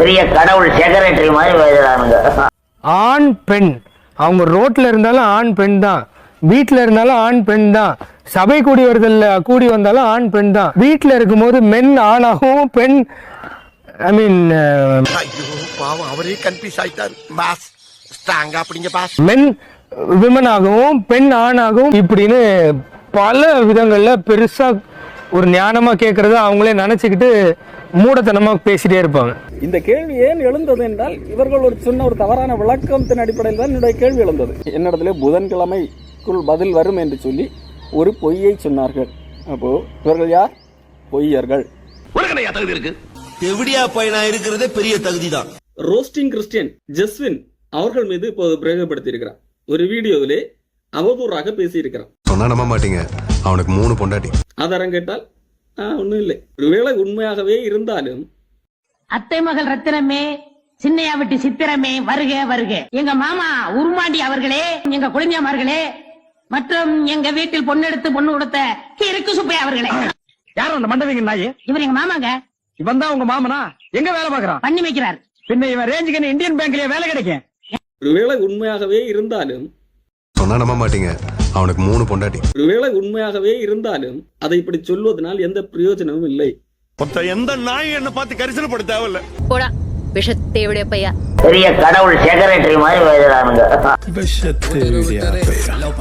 பெரிய கடவுள் செக்ரட்டரி மாதிரி பேசுறானுங்க. ஆண் பெண், அவங்க ரோட்ல இருந்தாலும் ஆண் பெண் தான், வீட்டில் இருந்தாலும் ஆண் பெண் தான், சபை கூடி வருதல்ல கூடி வந்தாலும் ஆண் பெண் தான். வீட்டில் இருக்கும்போது மென் ஆணாகவும் பெண் ஐ மீன் அவரே கன்ஃபியூஸ் ஆயிட்டாரு பாஸ். ஸ்ட்ராங்கா அப்படிங்க பாஸ். மென் விமனாகவும் பெண் ஆணாகவும் இப்படின்னு பல விதங்கள்ல பெருசா ஒரு ஞானமா கேட்கறத அவங்களே நினைச்சுக்கிட்டு மூடத்தனமா பேசிட்டே இருப்பாங்க. இந்த கேள்வி ஏன் எழுந்தது என்றால் இவர்கள் ஒரு சொன்ன ஒரு தவறான விளக்கத்தின் அடிப்படையில் தான் என்னுடைய கேள்வி எழுந்தது. என்னிடத்துல புதன்கிழமைக்குள் பதில் வரும் என்று சொல்லி ஒரு பொய்யை சொன்னார்கள். அப்போ இவர்கள் யார்? பொய்யர்கள். தகுதி இருக்கு. எவிடியா பையனா இருக்கிறதே பெரிய தகுதி தான். ரோஸ்டிங் கிறிஸ்டியன் ஜெஸ்வின் அவர்கள் மீது இப்போது பிரயோகப்படுத்தி இருக்கிறார். ஒரு வீடியோவிலே அவதூறாக பேசி இருக்கிறார். சொன்னா நம்ப மாட்டீங்க, அவனுக்கு 3 பொண்டாட்டி. ஆதாரம் கேட்டால் ஒன்றும் இல்லை. ஒருவேளை உண்மையாகவே இருந்தாலும் அத்தை மகள் ரத்தினமே, சின்னையா விட்டு சித்திரமே, வருக வருக. எங்க மாமா உருமாண்டி அவர்களே, எங்க குழந்தையாமார்களே, மற்றும் எங்க வீட்டில் பொண்ணெடுத்து பொண்ணு கொடுத்த கிறுக்கு சுப்பையா அவர்களே. யாரும் அந்த மண்டவிங்க நாயே? இவர் எங்க மாமாங்க. இவன் தான் உங்க மாமனா? எங்க வேலை பாக்குறான்? பண்ணி வைக்கிறார். பின்ன இவன் ரேஞ்சுக்கு இந்தியன் பேங்க்லயே வேலை கிடைக்கும். ஒருவேளை உண்மையாகவே இருந்தாலும் சொன்னா நம்ப மாட்டீங்க, அவனுக்கு 3 பொண்டாட்டி. ஒருவேளை உண்மையாகவே இருந்தாலும் அதை இப்படி சொல்வதனால் எந்த பிரயோஜனமும் இல்லை. எந்த நாய் என்ன பார்த்து கரிசனப்பட தேவையில்ல. போடா விஷத்தேவடைய பையா. பெரிய கடவுள் செக்ரட்டரி மாதிரி பேசுறானுங்க.